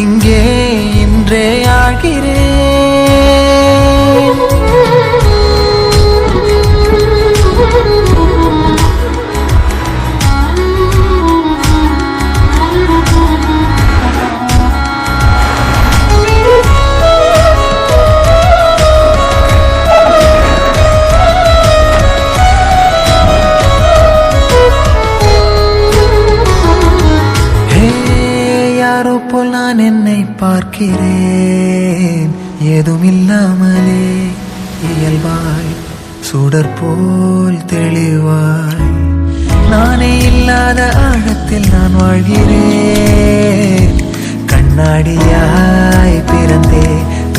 இங்கே இன்றே ஆகிறேன். யாரோ போல் நான் என்னை பார்க்கிறேன், ஏதுமில்லாமலே இயல்பாய் சுடர் போல் தெளிவாய். நானே இல்லாத ஆழத்தில் நான் வாழ்கிறேன். கண்ணாடியாய் பிறந்தே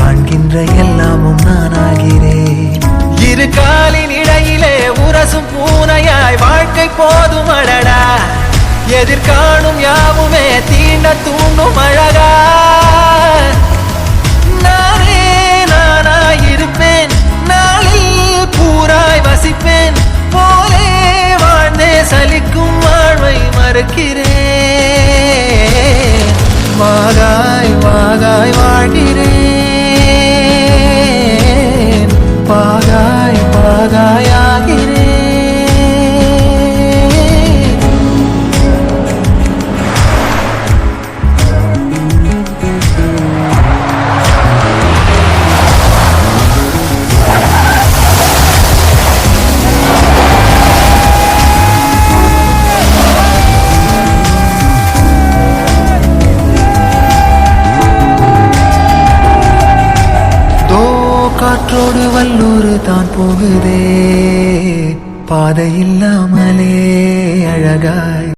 காண்கின்ற எல்லாமும் நான் ஆகிறேன். இரு காலின் இடையிலே உரசும் பூனையாய் வாழ்க்கை போதும் அடடா. எதிர்காணும் யாவுமே தீண்ட தூண்டும் அழகா. நானே நானாயிருப்பேன், நாளில் பூராய் வசிப்பேன். போலே வாழ்ந்தே சலிக்கும் வாழ்வை மறுக்கிறேன். வாகாய் வாகாய் வாழ்கிறேன், பாகாய் பாகாய் ஆகிறேன். காற்றோடு வல்லூர் தான் போகுதே, பாதை இல்லாமலே அழகாய்.